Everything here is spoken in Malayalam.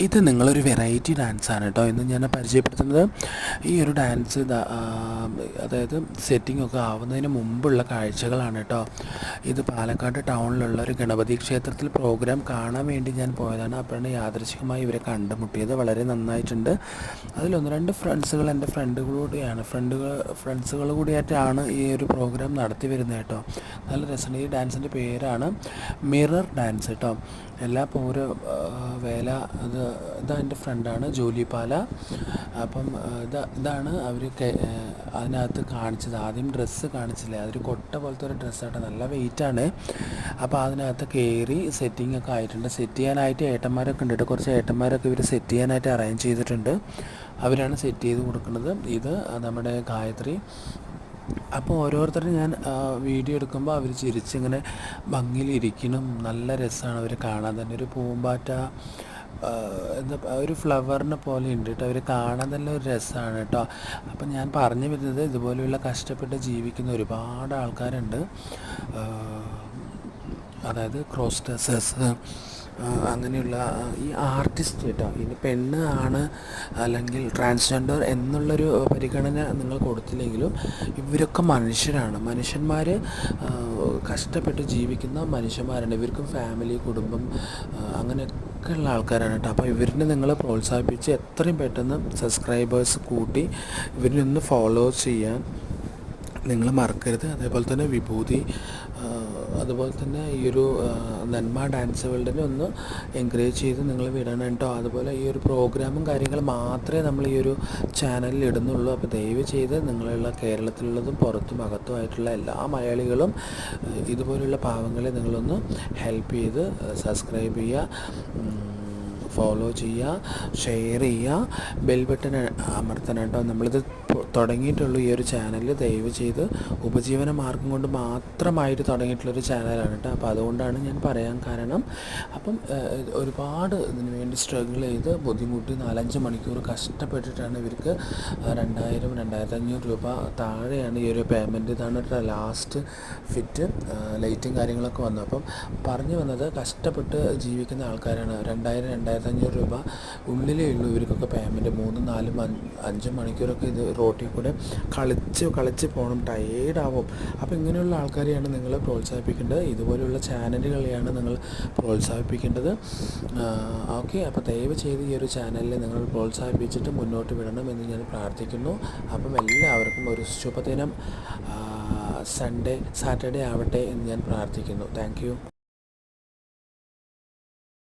ഇത് നിങ്ങളൊരു വെറൈറ്റി ഡാൻസാണ് കേട്ടോ ഇന്ന് ഞാൻ പരിചയപ്പെടുത്തുന്നത്. ഈ ഒരു ഡാൻസ് അതായത് സെറ്റിംഗ് ഒക്കെ ആവുന്നതിന് മുമ്പുള്ള കാഴ്ചകളാണ് കേട്ടോ. ഇത് പാലക്കാട് ടൗണിലുള്ള ഒരു ഗണപതി ക്ഷേത്രത്തിൽ പ്രോഗ്രാം കാണാൻ വേണ്ടി ഞാൻ പോയതാണ്. അപ്പോഴാണ് യാദൃശ്ചികമായി ഇവരെ കണ്ടുമുട്ടിയത്. വളരെ നന്നായിട്ടുണ്ട്. അതിലൊന്ന് രണ്ട് ഫ്രണ്ട്സുകൾ എൻ്റെ ഫ്രണ്ട്സുകൾ കൂടിയായിട്ടാണ് ഈ ഒരു പ്രോഗ്രാം നടത്തി വരുന്നത് കേട്ടോ. നല്ല രസമുണ്ട്. ഈ ഡാൻസിൻ്റെ പേരാണ് മിറർ ഡാൻസ് കേട്ടോ. എല്ലാ പൂര വേല ഇതാ എൻ്റെ ഫ്രണ്ടാണ് ജോലിപാല. അപ്പം ഇതാണ് അവർ അതിനകത്ത് കാണിച്ചത്. ആദ്യം ഡ്രസ്സ് കാണിച്ചില്ലേ, അതൊരു കൊട്ട പോലത്തെ ഒരു ഡ്രസ്സായിട്ട് നല്ല വെയിറ്റാണ്. അപ്പോൾ അതിനകത്ത് കയറി സെറ്റിംഗ് ഒക്കെ ആയിട്ടുണ്ട്. സെറ്റ് ചെയ്യാനായിട്ട് ഏട്ടന്മാരൊക്കെ ഉണ്ട് കേട്ടോ. കുറച്ച് ഏട്ടന്മാരൊക്കെ ഇവർ സെറ്റ് ചെയ്യാനായിട്ട് അറേഞ്ച് ചെയ്തിട്ടുണ്ട്. അവരാണ് സെറ്റ് ചെയ്ത് കൊടുക്കുന്നത്. ഇത് നമ്മുടെ ഗായത്രി. അപ്പോൾ ഓരോരുത്തരും ഞാൻ വീഡിയോ എടുക്കുമ്പോൾ അവർ ചിരിച്ചിങ്ങനെ ഭംഗിയിലിരിക്കണം. നല്ല രസമാണ് അവർ കാണാൻ തന്നെ. ഒരു പൂമ്പാറ്റ എന്താ ഒരു ഫ്ലവറിനെ പോലെ ഉണ്ട് കേട്ടോ. അവർ കാണാൻ തന്നെ ഒരു രസമാണ് കേട്ടോ. അപ്പം ഞാൻ പറഞ്ഞു വരുന്നത് ഇതുപോലെയുള്ള കഷ്ടപ്പെട്ട് ജീവിക്കുന്ന ഒരുപാട് ആൾക്കാരുണ്ട്. അതായത് ക്രോസ് ഡ്രസ്സേഴ്സ്, അങ്ങനെയുള്ള ഈ ആർട്ടിസ്റ്റ് കേട്ടോ. ഇനി പെണ്ണ് ആണ് അല്ലെങ്കിൽ ട്രാൻസ്ജെൻഡർ എന്നുള്ളൊരു പരിഗണന നിങ്ങൾ കൊടുത്തില്ലെങ്കിലും ഇവരൊക്കെ മനുഷ്യന്മാർ, കഷ്ടപ്പെട്ട് ജീവിക്കുന്ന മനുഷ്യന്മാരാണ്. ഇവർക്കും ഫാമിലി, കുടുംബം അങ്ങനെയൊക്കെ ഉള്ള ആൾക്കാരാണ് കേട്ടോ. അപ്പോൾ ഇവരിനെ നിങ്ങൾ പ്രോത്സാഹിപ്പിച്ച് എത്രയും പെട്ടെന്ന് സബ്സ്ക്രൈബേഴ്സ് കൂട്ടി ഇവരിനെ ഒന്ന് ഫോളോ ചെയ്യാൻ നിങ്ങൾ മറക്കരുത്. അതേപോലെ തന്നെ വിഭൂതി, അതുപോലെ തന്നെ ഈ ഒരു നന്മ ഡാൻസ് വേൾഡിനെ ഒന്ന് എൻകറേജ് ചെയ്ത് നിങ്ങൾ വിടണം കേട്ടോ. അതുപോലെ ഈ ഒരു പ്രോഗ്രാമും കാര്യങ്ങളും മാത്രമേ നമ്മൾ ഈ ഒരു ചാനലിൽ ഇടുന്നുള്ളൂ. അപ്പോൾ ദയവ് ചെയ്ത് നിങ്ങളുള്ള കേരളത്തിലുള്ളതും പുറത്തും അകത്തുമായിട്ടുള്ള എല്ലാ മലയാളികളും ഇതുപോലുള്ള പാവങ്ങളെ നിങ്ങളൊന്ന് ഹെൽപ്പ് ചെയ്ത് സബ്സ്ക്രൈബ് ചെയ്യുക, ഫോളോ ചെയ്യുക, ഷെയർ ചെയ്യുക, ബെൽ ബട്ടൺ അമർത്തണം കേട്ടോ. നമ്മളിത് തുടങ്ങിയിട്ടുള്ളൂ ഈ ഒരു ചാനൽ. ദയവ് ചെയ്ത് ഉപജീവന മാർഗം കൊണ്ട് മാത്രമായിട്ട് തുടങ്ങിയിട്ടുള്ളൊരു ചാനലാണ് കേട്ടോ. അപ്പോൾ അതുകൊണ്ടാണ് ഞാൻ പറയാൻ കാരണം. അപ്പം ഒരുപാട് ഇതിനു വേണ്ടി സ്ട്രഗിൾ ചെയ്ത് ബുദ്ധിമുട്ടി 4-5 മണിക്കൂർ കഷ്ടപ്പെട്ടിട്ടാണ് ഇവർക്ക് 2000-2500 രൂപ താഴെയാണ് ഈ ഒരു പേയ്മെൻറ്റ്. ഇതാണ് ലാസ്റ്റ് ഫിറ്റ്, ലൈറ്റും കാര്യങ്ങളൊക്കെ വന്നു. അപ്പം പറഞ്ഞു വന്നത് കഷ്ടപ്പെട്ട് ജീവിക്കുന്ന ആൾക്കാരാണ്. 2000-2500 രൂപ ഉള്ളിലേ ഉള്ളൂ ഇവർക്കൊക്കെ പേയ്മെൻറ്റ്. 3-4-5 മണിക്കൂറൊക്കെ ഇത് റോട്ടിൽ കൂടെ കളിച്ച് പോകണം, ടയേർഡാവും. അപ്പോൾ ഇങ്ങനെയുള്ള ആൾക്കാരെയാണ് നിങ്ങൾ പ്രോത്സാഹിപ്പിക്കേണ്ടത്. ഇതുപോലെയുള്ള ചാനലുകളെയാണ് നിങ്ങൾ പ്രോത്സാഹിപ്പിക്കേണ്ടത്. ഓക്കെ, അപ്പോൾ ദയവ് ചെയ്ത് ഈ ഒരു ചാനലിൽ നിങ്ങൾ പ്രോത്സാഹിപ്പിച്ചിട്ട് മുന്നോട്ട് വിടണം എന്ന് ഞാൻ പ്രാർത്ഥിക്കുന്നു. അപ്പം എല്ലാവർക്കും ഒരു ശുഭദിനം, സാറ്റർഡേ ആവട്ടെ എന്ന് ഞാൻ പ്രാർത്ഥിക്കുന്നു. Thank you.